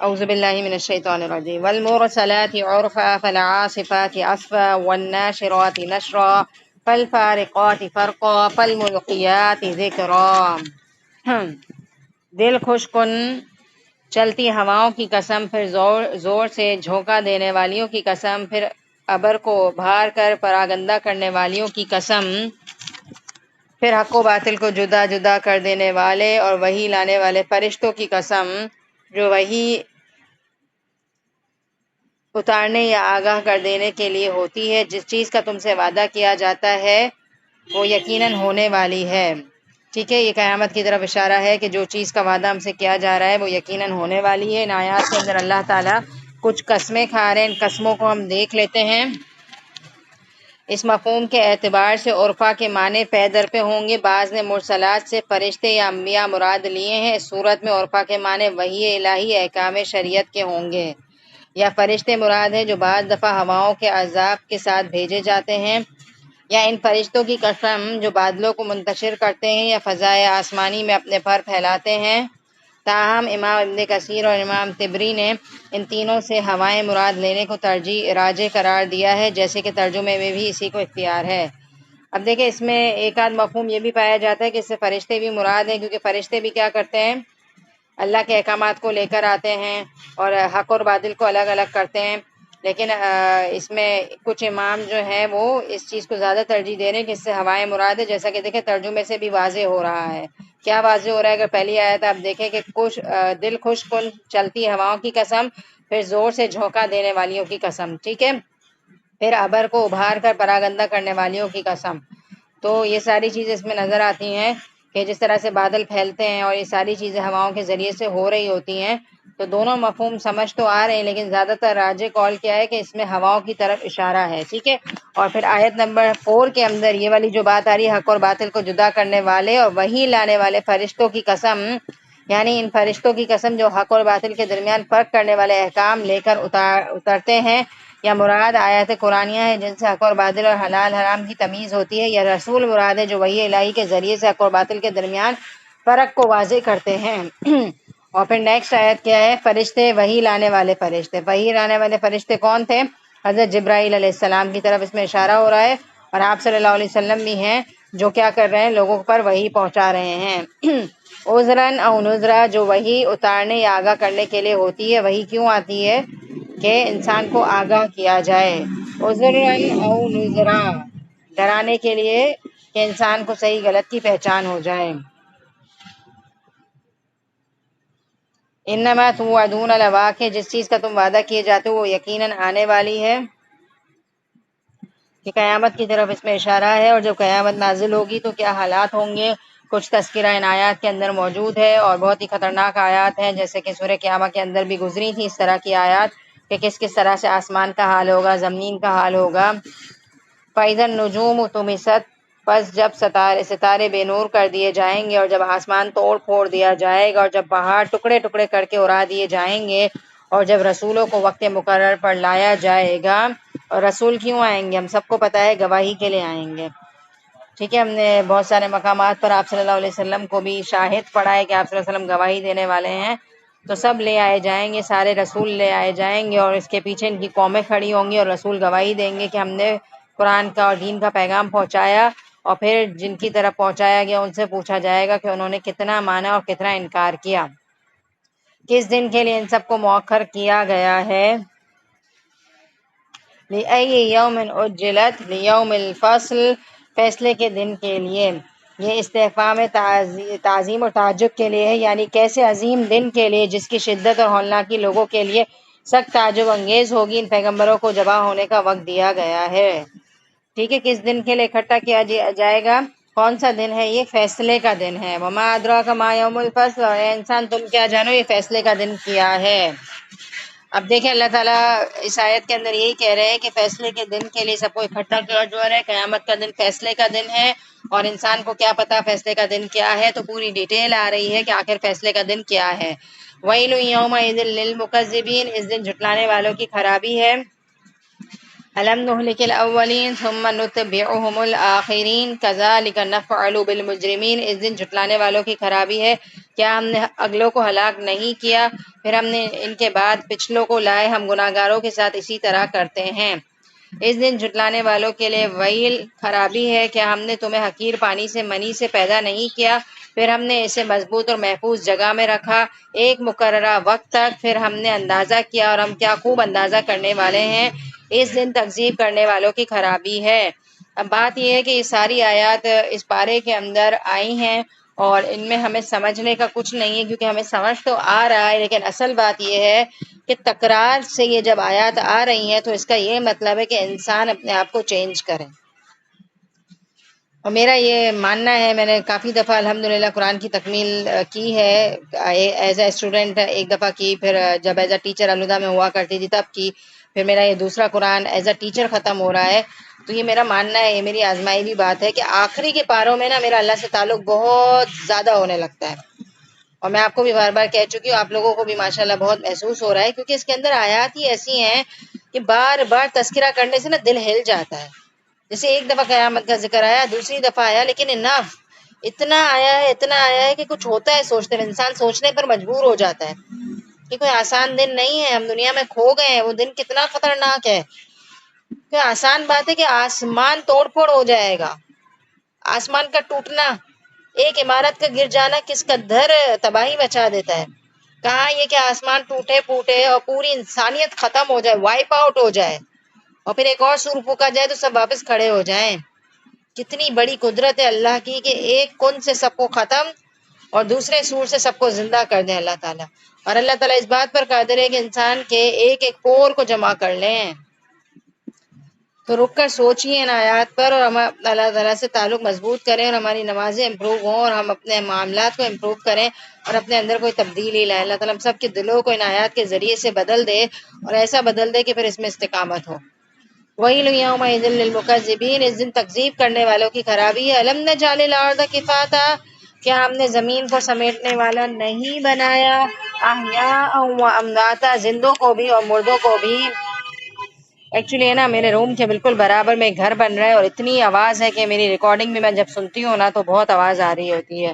اعوذ باللہ من الشیطان الرجیم والمرسلات عرفا فالعاصفات عصفا والناشرات نشرا فالفارقات فرقا فالملقیات ذکرا۔ دل خوش کن چلتی ہواؤں کی قسم، پھر زور سے جھونکا دینے والیوں کی قسم، پھر ابر کو ابھار کر پراگندہ کرنے والیوں کی قسم، پھر حق و باطل کو جدا جدا کر دینے والے اور وحی لانے والے فرشتوں کی قسم جو وحی اتارنے یا آگاہ کر دینے کے لیے ہوتی ہے۔ جس چیز کا تم سے وعدہ کیا جاتا ہے وہ یقیناً ہونے والی ہے۔ ٹھیک ہے، یہ قیامت کی طرف اشارہ ہے کہ جو چیز کا وعدہ ہم سے کیا جا رہا ہے وہ یقیناً ہونے والی ہے۔ ان آیات کے اندر اللہ تعالیٰ کچھ قسمیں کھا رہے ہیں، ان قسموں کو ہم دیکھ لیتے ہیں۔ اس مفہوم کے اعتبار سے عرفا کے معنی پے در پہ ہوں گے۔ بعض نے مرسلات سے فرشتے یا انبیاء مراد لیے ہیں۔ اس صورت میں عرفا کے معنی وحی الہی احکام شریعت کے ہوں گے، یا فرشتے مراد ہیں جو بعض دفعہ ہواؤں کے عذاب کے ساتھ بھیجے جاتے ہیں، یا ان فرشتوں کی قسم جو بادلوں کو منتشر کرتے ہیں یا فضائے آسمانی میں اپنے پر پھیلاتے ہیں۔ تاہم امام ابن کثیر اور امام طبری نے ان تینوں سے ہوائیں مراد لینے کو ترجیح راجح قرار دیا ہے، جیسے کہ ترجمے میں بھی اسی کو اختیار ہے۔ اب دیکھیں، اس میں ایک آدھ مفہوم یہ بھی پایا جاتا ہے کہ اس سے فرشتے بھی مراد ہیں، کیونکہ فرشتے بھی کیا کرتے ہیں؟ اللہ کے احکامات کو لے کر آتے ہیں اور حق اور باطل کو الگ الگ کرتے ہیں۔ لیکن اس میں کچھ امام جو ہیں وہ اس چیز کو زیادہ ترجیح دے رہے ہیں کہ اس سے ہوائیں مراد ہے، جیسا کہ دیکھیں ترجمے سے بھی واضح ہو رہا ہے۔ کیا واضح ہو رہا ہے؟ اگر پہلی آیت آپ دیکھیں کہ دل خوش کن چلتی ہواؤں کی قسم، پھر زور سے جھونکا دینے والیوں کی قسم، ٹھیک ہے، پھر ابر کو ابھار کر پراگندہ کرنے والیوں کی قسم۔ تو یہ ساری چیزیں اس میں نظر آتی ہیں کہ جس طرح سے بادل پھیلتے ہیں اور یہ ساری چیزیں ہواؤں کے ذریعے سے ہو رہی ہوتی ہیں، تو دونوں مفہوم سمجھ تو آ رہے ہیں، لیکن زیادہ تر راجح قول کیا ہے کہ اس میں ہواؤں کی طرف اشارہ ہے، ٹھیک ہے۔ اور پھر آیت نمبر 4 کے اندر یہ والی جو بات آ رہی ہے، حق اور باطل کو جدا کرنے والے اور وحی لانے والے فرشتوں کی قسم، یعنی ان فرشتوں کی قسم جو حق اور باطل کے درمیان فرق کرنے والے احکام لے کر اترتے ہیں، یا مراد آیات قرآنیہ ہیں جن سے حق اور باطل اور حلال حرام کی تمیز ہوتی ہے، یا رسول مراد ہے جو وحی الہی کے ذریعے سے حق اور باطل کے درمیان فرق کو واضح کرتے ہیں۔ اور پھر نیکسٹ آیت کیا ہے؟ فرشتے، وحی لانے والے فرشتے۔ وحی لانے والے فرشتے کون تھے؟ حضرت جبرائیل علیہ السلام کی طرف اس میں اشارہ ہو رہا ہے، اور آپ صلی اللہ علیہ وسلم بھی ہیں جو کیا کر رہے ہیں؟ لوگوں پر وحی پہنچا رہے ہیں۔ عذراً او نذرا، جو وحی اتارنے یا آگاہ کرنے کے لیے ہوتی ہے۔ وحی کیوں آتی ہے؟ کہ انسان کو آگاہ کیا جائے۔ عذراً او نذرا، ڈرانے کے لیے کہ انسان کو صحیح غلط کی پہچان ہو جائے۔ انما توعدون لواقع، جس چیز کا تم وعدہ کیے جاتے ہو وہ یقیناً آنے والی ہے، کہ قیامت کی طرف اس میں اشارہ ہے۔ اور جب قیامت نازل ہوگی تو کیا حالات ہوں گے، کچھ تذکرہ ان آیات کے اندر موجود ہے، اور بہت ہی خطرناک آیات ہیں، جیسے کہ سورہ قیامہ کے اندر بھی گزری تھی اس طرح کی آیات کہ کس کس طرح سے آسمان کا حال ہوگا، زمین کا حال ہوگا۔ فَإِذَا النُّجُومُ طُمِسَتْ، پس جب ستارے بے نور کر دیے جائیں گے، اور جب آسمان توڑ پھوڑ دیا جائے گا، اور جب پہاڑ ٹکڑے ٹکڑے کر کے اڑا دیے جائیں گے، اور جب رسولوں کو وقت مقرر پر لایا جائے گا۔ اور رسول کیوں آئیں گے؟ ہم سب کو پتہ ہے، گواہی کے لیے آئیں گے، ٹھیک ہے۔ ہم نے بہت سارے مقامات پر آپ صلی اللہ علیہ وسلم کو بھی شاہد پڑھا ہے کہ آپ صلی اللہ علیہ وسلم گواہی دینے والے ہیں، تو سب لے آئے جائیں گے، سارے رسول لے آئے جائیں گے، اور اس کے پیچھے ان کی قومیں کھڑی ہوں گی، اور رسول گواہی دیں گے کہ ہم نے قرآن کا اور دین کا پیغام پہنچایا، اور پھر جن کی طرف پہنچایا گیا ان سے پوچھا جائے گا کہ انہوں نے کتنا مانا اور کتنا انکار کیا۔ کس دن کے لیے ان سب کو مؤخر کیا گیا ہے؟ لِأَيِّ يَوْمٍ أُجِّلَتْ، لِيَوْمِ الْفَصْلِ، فیصلے کے دن کے لیے۔ یہ استفہام تعظیم اور تعجب کے لیے ہے، یعنی کیسے عظیم دن کے لیے جس کی شدت اور ہولناکی لوگوں کے لیے سخت تعجب انگیز ہوگی، ان پیغمبروں کو ذبح ہونے کا وقت دیا گیا ہے، ٹھیک ہے۔ کس دن کے لیے اکٹھا کیا جائے گا؟ کون سا دن ہے یہ؟ فیصلے کا دن ہے۔ وَمَا أَدْرَاكَ مَا يَوْمُ الْفَصْلِ، اور اے انسان تم کیا جانو یہ فیصلے کا دن کیا ہے۔ اب دیکھیں اللہ تعالیٰ اس آیت کے اندر یہی کہہ رہے ہیں کہ فیصلے کے دن کے لیے سب کو اکٹھا کیا جو ہے، قیامت کا دن فیصلے کا دن ہے، اور انسان کو کیا پتا فیصلے کا دن کیا ہے، تو پوری ڈیٹیل آ رہی ہے کہ آخر فیصلے کا دن کیا ہے۔ وَيْلٌ يَوْمَئِذٍ لِّلْمُكَذِّبِينَ، اس دن جھٹلانے والوں کی خرابی ہے۔ أَلَمْ نُهْلِكِ الْأَوَّلِينَ ثُمَّ نُتْبِعُهُمُ الْآخِرِينَ كَذَلِكَ نَفْعَلُ بِالْمُجْرِمِينَ، اس دن جھٹلانے والوں کی خرابی ہے، کیا ہم نے اگلوں کو ہلاک نہیں کیا، پھر ہم نے ان کے بعد پچھلوں کو لائے، ہم گناہگاروں کے ساتھ اسی طرح کرتے ہیں۔ اس دن جھٹلانے والوں کے لیے ویل خرابی ہے۔ کیا ہم نے تمہیں حقیر پانی سے منی سے پیدا نہیں کیا، پھر ہم نے اسے مضبوط اور محفوظ جگہ میں رکھا ایک مقررہ وقت تک، پھر ہم نے اندازہ کیا اور ہم کیا خوب اندازہ کرنے والے ہیں۔ اس دن تکذیب کرنے والوں کی خرابی ہے۔ اب بات یہ ہے کہ یہ ساری آیات اس پارے کے اندر آئی ہیں اور ان میں ہمیں سمجھنے کا کچھ نہیں ہے، کیونکہ ہمیں سمجھ تو آ رہا ہے، لیکن اصل بات یہ ہے کہ تکرار سے یہ جب آیات آ رہی ہیں تو اس کا یہ مطلب ہے کہ انسان اپنے آپ کو چینج کرے۔ اور میرا یہ ماننا ہے، میں نے کافی دفعہ الحمدللہ قرآن کی تکمیل کی ہے، ایز اے اسٹوڈنٹ ایک دفعہ کی، پھر جب ایز اے ٹیچر الہدا میں ہوا کرتی تھی تب کی، پھر میرا یہ دوسرا قرآن ایز اے ٹیچر ختم ہو رہا ہے۔ تو یہ میرا ماننا ہے، یہ میری آزمائی بھی بات ہے کہ آخری کے پاروں میں نا میرا اللہ سے تعلق بہت زیادہ ہونے لگتا ہے، اور میں آپ کو بھی بار بار کہہ چکی ہوں، آپ لوگوں کو بھی ماشاءاللہ بہت محسوس ہو رہا ہے، کیونکہ اس کے اندر آیات ہی ایسی ہیں کہ بار بار تذکرہ کرنے سے نا دل ہل جاتا ہے۔ جیسے ایک دفعہ قیامت کا ذکر آیا، دوسری دفعہ آیا، لیکن انف اتنا آیا ہے کہ کچھ ہوتا ہے سوچتے ہوئے، انسان سوچنے پر مجبور ہو جاتا ہے کہ کوئی آسان دن نہیں ہے، ہم دنیا میں کھو گئے ہیں، وہ دن کتنا خطرناک ہے۔ کہ آسان بات ہے کہ آسمان توڑ پھوڑ ہو جائے گا، آسمان کا ٹوٹنا، ایک عمارت کا گر جانا کس قدر تباہی مچا دیتا ہے۔ کہاں یہ کہ آسمان ٹوٹے پھوٹے اور پوری انسانیت ختم ہو جائے، وائپ آؤٹ ہو جائے، اور پھر ایک اور سور پھونکا جائے تو سب واپس کھڑے ہو جائیں۔ کتنی بڑی قدرت ہے اللہ کی کہ ایک کن سے سب کو ختم اور دوسرے سور سے سب کو زندہ کر دیں اللہ تعالیٰ، اور اللہ تعالیٰ اس بات پر قادر ہے کہ انسان کے ایک ایک پور کو جمع کر لیں۔ تو رک کر سوچیے ان آیات پر، اور ہم اللہ تعالیٰ سے تعلق مضبوط کریں اور ہماری نمازیں امپروو ہوں اور ہم اپنے معاملات کو امپروو کریں اور اپنے اندر کوئی تبدیلی لائیں۔ اللہ تعالیٰ ہم سب کے دلوں کو ان آیات کے ذریعے سے بدل دے اور ایسا بدل دے کہ پھر اس میں استقامت ہو۔ وَيْلٌ يَوْمَئِذٍ لِّلْمُكَذِّبِينَ، اس دن تکذیب کرنے والوں کی خرابی ہے۔ أَلَمْ نَجْعَلِ الْأَرْضَ كِفَاتًا، کیا ہم نے زمین کو سمیٹنے والا نہیں بنایا، أَحْيَاءً وَأَمْوَاتًا، زندوں کو بھی اور مردوں کو بھی۔ ایکچولی ہے نا میرے روم کے بالکل برابر میں ایک گھر بن رہا ہے اور اتنی آواز ہے کہ میری ریکارڈنگ میں میں جب سنتی ہوں نا تو بہت آواز آ رہی ہوتی ہے،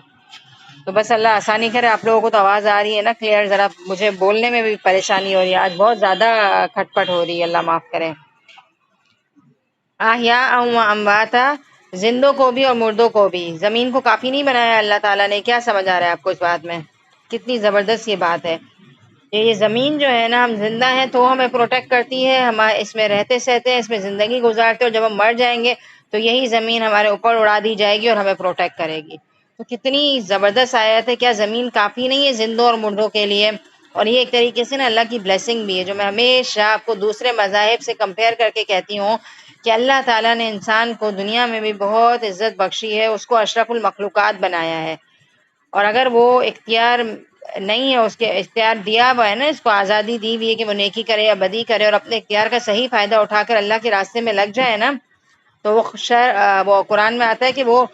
تو بس اللہ آسانی کرے، آپ لوگوں کو تو آواز آ رہی ہے نا کلیئر، ذرا مجھے بولنے میں بھی پریشانی ہو رہی ہے، آج بہت زیادہ کھٹ پٹ ہو رہی ہے، اللہ معاف کرے۔ احیاء و امواتا، زندوں کو بھی اور مردوں کو بھی۔ زمین کو کافی نہیں بنایا اللہ تعالیٰ نے؟ کیا سمجھ آ رہا ہے آپ کو اس بات میں؟ کتنی زبردست یہ بات ہے کہ یہ زمین جو ہے نا، ہم زندہ ہیں تو ہمیں پروٹیکٹ کرتی ہے، ہم اس میں رہتے سہتے ہیں، اس میں زندگی گزارتے ہیں، اور جب ہم مر جائیں گے تو یہی زمین ہمارے اوپر اڑا دی جائے گی اور ہمیں پروٹیکٹ کرے گی۔ تو کتنی زبردست آیت ہے، کیا زمین کافی نہیں ہے زندوں اور مردوں کے لیے؟ اور یہ ایک طریقے سے نا اللہ کی بلیسنگ بھی ہے، جو میں ہمیشہ آپ کو دوسرے مذاہب سے کمپیئر کر کے کہتی ہوں کہ اللہ تعالیٰ نے انسان کو دنیا میں بھی بہت عزت بخشی ہے، اس کو اشرف المخلوقات بنایا ہے، اور اگر وہ اختیار نہیں ہے، اس کے اختیار دیا ہوا ہے نا، اس کو آزادی دی ہوئی ہے کہ وہ نیکی کرے یا بدی کرے، اور اپنے اختیار کا صحیح فائدہ اٹھا کر اللہ کے راستے میں لگ جائے نا، تو وہ قرآن میں آتا ہے کہ وہ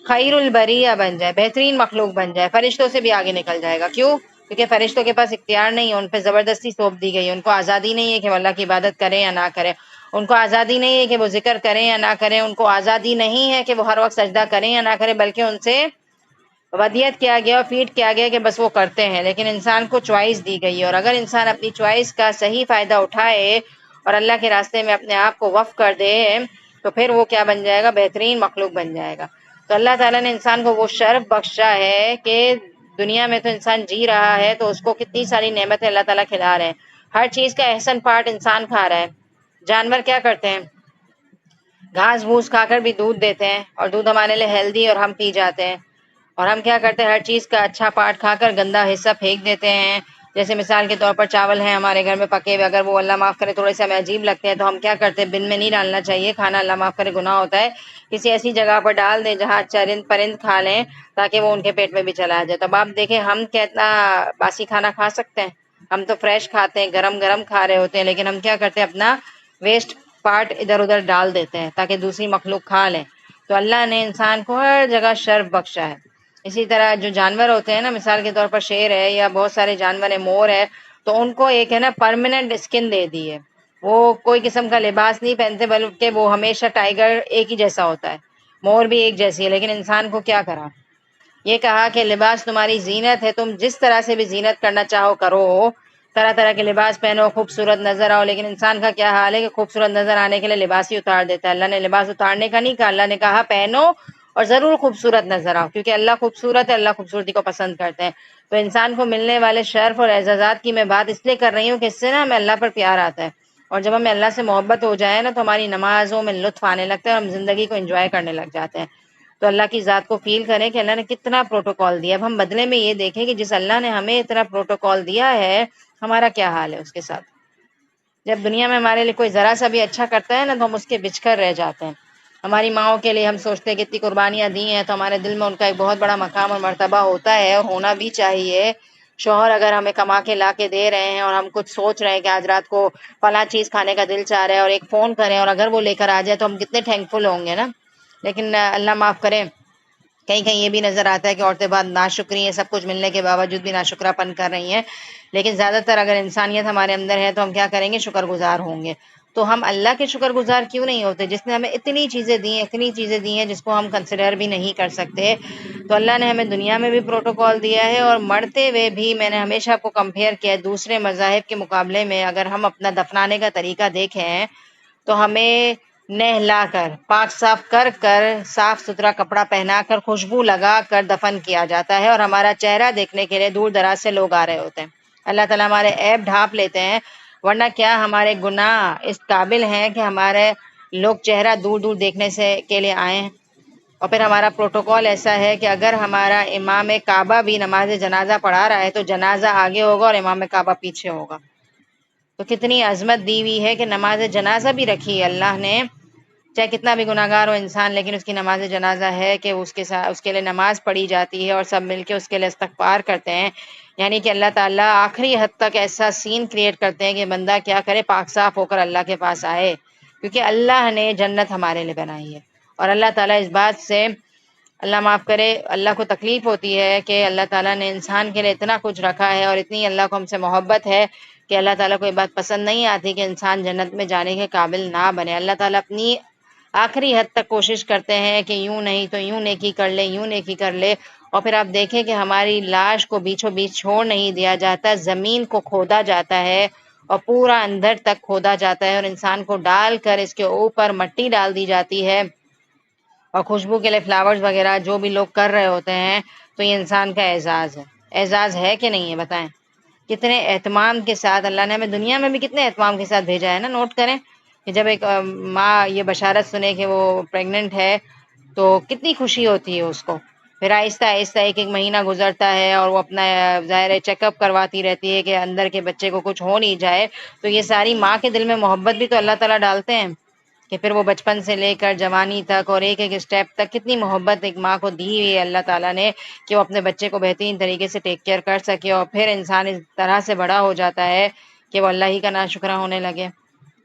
خیر البریہ بن جائے، بہترین مخلوق بن جائے، فرشتوں سے بھی آگے نکل جائے گا۔ کیوں؟ کیونکہ فرشتوں کے پاس اختیار نہیں ہے، ان پہ زبردستی سونپ دی گئی ہے، ان کو آزادی نہیں ہے کہ وہ اللہ کی عبادت کریں یا نہ کریں، ان کو آزادی نہیں ہے کہ وہ ذکر کریں یا نہ کریں، ان کو آزادی نہیں ہے کہ وہ ہر وقت سجدہ کریں یا نہ کریں، بلکہ ان سے ودیت کیا گیا اور فیڈ کیا گیا کہ بس وہ کرتے ہیں، لیکن انسان کو چوائس دی گئی ہے، اور اگر انسان اپنی چوائس کا صحیح فائدہ اٹھائے اور اللہ کے راستے میں اپنے آپ کو وقف کر دے تو پھر وہ کیا بن جائے گا؟ بہترین مخلوق بن جائے گا۔ تو اللہ تعالیٰ نے انسان کو وہ شرف بخشا ہے کہ دنیا میں تو انسان جی رہا ہے تو اس کو کتنی ساری نعمتیں اللہ تعالیٰ کھلا رہے ہیں، ہر چیز کا احسن پارٹ انسان کھا رہا ہے۔ جانور کیا کرتے ہیں؟ گھاس بھوس کھا کر بھی دودھ دیتے ہیں، اور دودھ ہمارے لیے ہیلدی، اور ہم پی جاتے ہیں، اور ہم کیا کرتے ہیں؟ ہر چیز کا اچھا پارٹ کھا کر گندا حصہ پھینک دیتے ہیں۔ جیسے مثال کے طور پر چاول ہیں ہمارے گھر میں پکے ہوئے، اگر وہ اللہ معاف کرے تھوڑے سے ہمیں عجیب لگتے ہیں تو ہم کیا کرتے ہیں؟ بن میں نہیں ڈالنا چاہیے کھانا، اللہ معاف کرے گناہ ہوتا ہے، کسی ایسی جگہ پر ڈال دیں جہاں چرند پرند کھا لیں تاکہ وہ ان کے پیٹ میں بھی چلا جائے۔ تو اب آپ دیکھیں ہم کتنا باسی کھانا کھا سکتے ہیں؟ ہم تو فریش کھاتے ہیں، گرم گرم کھا رہے ہوتے ہیں، لیکن ہم کیا کرتے ہیں؟ اپنا ویسٹ پارٹ ادھر ادھر ڈال دیتے ہیں تاکہ دوسری مخلوق کھا لیں۔ تو اللہ نے انسان کو ہر جگہ شرف بخشا ہے۔ اسی طرح جو جانور ہوتے ہیں نا، مثال کے طور پر شیر ہے یا بہت سارے جانور ہیں، مور ہے، تو ان کو ایک ہے نا پرماننٹ اسکن دے دی ہے، وہ کوئی قسم کا لباس نہیں پہنتے، بلکہ وہ ہمیشہ ٹائیگر ایک ہی جیسا ہوتا ہے، مور بھی ایک جیسی ہے، لیکن انسان کو کیا کرا؟ یہ کہا کہ لباس تمہاری زینت ہے، تم جس طرح سے بھی زینت کرنا چاہو کرو، طرح طرح کے لباس پہنو، خوبصورت نظر آؤ، لیکن انسان کا کیا حال ہے کہ خوبصورت نظر آنے کے لیے لباس ہی اتار دیتا ہے۔ اللہ نے لباس اتارنے کا نہیں کہا، اللہ نے کہا پہنو اور ضرور خوبصورت نظر آؤ، کیونکہ اللہ خوبصورت ہے، اللہ خوبصورتی کو پسند کرتے ہیں۔ تو انسان کو ملنے والے شرف اور اعزازات کی میں بات اس لیے کر رہی ہوں کہ اس سے نا ہمیں اللہ پر پیار آتا ہے، اور جب ہمیں اللہ سے محبت ہو جائے نا تو ہماری نمازوں میں لطف آنے لگتا ہے اور ہم زندگی کو انجوائے کرنے لگ جاتے ہیں۔ تو اللہ کی ذات کو فیل کریں کہ اللہ نے کتنا پروٹوکول دیا، اب ہم بدلے میں یہ دیکھیں کہ جس اللہ نے ہمیں اتنا پروٹوکول دیا ہے ہمارا کیا حال ہے اس کے ساتھ۔ جب دنیا میں ہمارے لیے کوئی ذرا سا بھی اچھا کرتا ہے نا تو ہم اس کے بچھ کر رہ جاتے ہیں۔ ہماری ماؤں کے لیے ہم سوچتے ہیں کہ اتنی قربانیاں دی ہیں تو ہمارے دل میں ان کا ایک بہت بڑا مقام اور مرتبہ ہوتا ہے، اور ہونا بھی چاہیے۔ شوہر اگر ہمیں کما کے لا کے دے رہے ہیں اور ہم کچھ سوچ رہے ہیں کہ آج رات کو فلاں چیز کھانے کا دل چاہ رہا ہے اور ایک فون کریں اور اگر وہ لے کر آ جائے تو ہم کتنے تھینکفل ہوں گے نا۔ لیکن اللہ معاف کرے، کہیں کہیں یہ بھی نظر آتا ہے کہ عورتیں بات ناشکری ہیں، سب کچھ ملنے کے باوجود بھی ناشکرا پن کر رہی ہیں، لیکن زیادہ تر اگر انسانیت ہمارے اندر ہے تو ہم کیا کریں گے؟ شکر گزار ہوں گے۔ تو ہم اللہ کے شکر گزار کیوں نہیں ہوتے جس نے ہمیں اتنی چیزیں دی ہیں، اتنی چیزیں دی ہیں جس کو ہم کنسیڈر بھی نہیں کر سکتے۔ تو اللہ نے ہمیں دنیا میں بھی پروٹوکول دیا ہے، اور مرتے ہوئے بھی میں نے ہمیشہ آپ کو کمپیئر کیا دوسرے مذاہب کے مقابلے میں، اگر ہم اپنا دفنانے کا طریقہ دیکھیں تو ہمیں نہلا کر، پاک صاف کر کر، صاف ستھرا کپڑا پہنا کر، خوشبو لگا کر دفن کیا جاتا ہے، اور ہمارا چہرہ دیکھنے کے لیے دور دراز سے لوگ آ رہے ہوتے ہیں۔ اللہ تعالیٰ ہمارے عیب ڈھانپ لیتے ہیں، ورنہ کیا ہمارے گناہ اس قابل ہیں کہ ہمارے لوگ چہرہ دور دور دیکھنے سے کے لیے آئیں۔ اور پھر ہمارا پروٹوکول ایسا ہے کہ اگر ہمارا امام کعبہ بھی نماز جنازہ پڑھا رہا ہے تو جنازہ آگے ہوگا اور امام کعبہ پیچھے ہوگا۔ تو کتنی عظمت دی ہوئی ہے کہ نماز جنازہ بھی رکھی ہے اللہ نے، چاہے کتنا بھی گناہ گار ہو انسان، لیکن اس کی نماز جنازہ ہے کہ اس کے ساتھ اس کے لیے نماز پڑھی جاتی ہے اور سب مل کے اس کے لیے استغفار کرتے ہیں۔ یعنی کہ اللہ تعالیٰ آخری حد تک ایسا سین کریٹ کرتے ہیں کہ بندہ کیا کرے؟ پاک صاف ہو کر اللہ کے پاس آئے، کیونکہ اللہ نے جنت ہمارے لیے بنائی ہے۔ اور اللہ تعالیٰ اس بات سے، اللہ معاف کرے، اللہ کو تکلیف ہوتی ہے کہ اللہ تعالیٰ نے انسان کے لیے اتنا کچھ رکھا ہے اور اتنی اللہ کو ہم سے محبت ہے کہ اللہ تعالیٰ کو یہ بات پسند نہیں آتی کہ انسان جنت میں جانے کے قابل نہ بنے۔ اللہ تعالیٰ اپنی آخری حد تک کوشش کرتے ہیں کہ یوں نہیں تو یوں نیکی کر لے، یوں نیکی کر لے، اور پھر آپ دیکھیں کہ ہماری لاش کو بیچوں بیچ چھوڑ نہیں دیا جاتا، زمین کو کھودا جاتا ہے اور پورا اندر تک کھودا جاتا ہے، اور انسان کو ڈال کر اس کے اوپر مٹی ڈال دی جاتی ہے، اور خوشبو کے لیے فلاورز وغیرہ جو بھی لوگ کر رہے ہوتے ہیں۔ تو یہ انسان کا اعزاز ہے، اعزاز ہے کہ نہیں ہے بتائیں؟ کتنے اہتمام کے ساتھ اللہ نے ہمیں دنیا میں بھی کتنے اہتمام کے ساتھ بھیجا ہے نا۔ نوٹ کریں کہ جب ایک ماں یہ بشارت سنے کہ وہ پریگننٹ ہے تو کتنی خوشی ہوتی ہے اس کو، پھر آہستہ آہستہ ایک ایک مہینہ گزرتا ہے اور وہ اپنا ظاہر چیک اپ کرواتی رہتی ہے کہ اندر کے بچے کو کچھ ہو نہیں جائے۔ تو یہ ساری ماں کے دل میں محبت بھی تو اللہ تعالیٰ ڈالتے ہیں کہ پھر وہ بچپن سے لے کر جوانی تک اور ایک ایک اسٹیپ تک کتنی محبت ایک ماں کو دی ہوئی ہے اللہ تعالیٰ نے کہ وہ اپنے بچے کو بہترین طریقے سے ٹیک کیئر کر سکے، اور پھر انسان اس طرح سے بڑا ہو جاتا ہے کہ وہ اللہ ہی کا ناشکرا ہونے لگے۔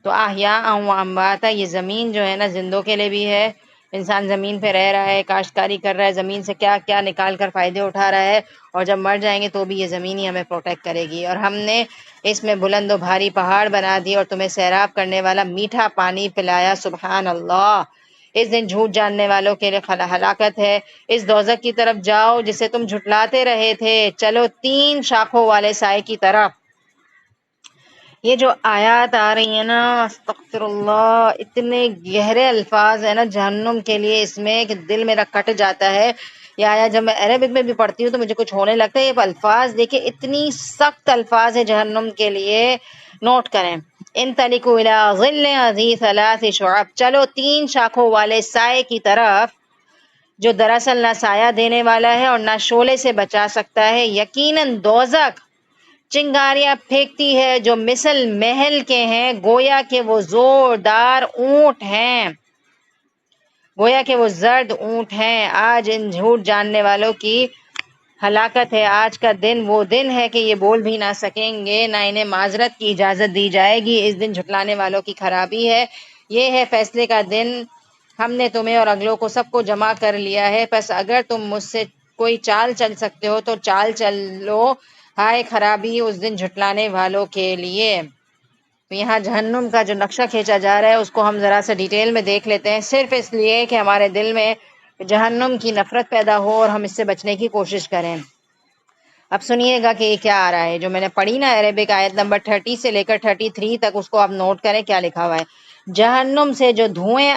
تو احیاء و امواتا، یہ زمین جو ہے نا زندوں کے لیے بھی ہے، انسان زمین پہ رہ رہا ہے، کاشتکاری کر رہا ہے، زمین سے کیا کیا نکال کر فائدے اٹھا رہا ہے، اور جب مر جائیں گے تو بھی یہ زمین ہی ہمیں پروٹیکٹ کرے گی۔ اور ہم نے اس میں بلند و بھاری پہاڑ بنا دی اور تمہیں سیراب کرنے والا میٹھا پانی پلایا، سبحان اللہ۔ اس دن جھوٹ جاننے والوں کے لیے ہلاکت ہے۔ اس دوزخ کی طرف جاؤ جسے تم جھٹلاتے رہے تھے، چلو 3 شاخوں والے سائے کی طرف۔ یہ جو آیات آ رہی ہیں نا، استغفر اللہ، اتنے گہرے الفاظ ہیں نا جہنم کے لیے اس میں کہ دل میرا کٹ جاتا ہے۔ یہ آیات جب میں عربک میں بھی پڑھتی ہوں تو مجھے کچھ ہونے لگتا ہے۔ یہ الفاظ دیکھیں، اتنی سخت الفاظ ہے جہنم کے لیے۔ نوٹ کریں، انطلقوا الی ظل ذی 3 شعب، چلو 3 شاخوں والے سائے کی طرف، جو دراصل نہ سایہ دینے والا ہے اور نہ شعلے سے بچا سکتا ہے۔ یقیناً دوزخ چنگاریاں پھینکتی ہے جو مثل محل کے ہیں، گویا کہ وہ زوردار اونٹ ہیں، گویا کہ وہ زرد اونٹ ہیں۔ آج ان جھوٹ جاننے والوں کی ہلاکت ہے۔ آج کا دن وہ دن ہے کہ یہ بول بھی نہ سکیں گے، نہ انہیں معذرت کی اجازت دی جائے گی۔ اس دن جھٹلانے والوں کی خرابی ہے۔ یہ ہے فیصلے کا دن، ہم نے تمہیں اور اگلوں کو سب کو جمع کر لیا ہے، پس اگر تم مجھ سے کوئی چال چل سکتے ہو تو چال چل لو۔ ہائے خرابی اس دن جھٹلانے والوں کے لیے۔ تو یہاں جہنم کا جو نقشہ کھینچا جا رہا ہے اس کو ہم ذرا سا ڈیٹیل میں دیکھ لیتے ہیں، صرف اس لیے کہ ہمارے دل میں جہنم کی نفرت پیدا ہو اور ہم اس سے بچنے کی کوشش کریں۔ اب سنیے گا کہ یہ کیا آ رہا ہے، جو میں نے پڑھی نا عربک آیت نمبر 30 سے لے کر 33 تک، اس کو آپ نوٹ کریں کیا لکھا ہوا ہے۔ جہنم سے جو دھوئیں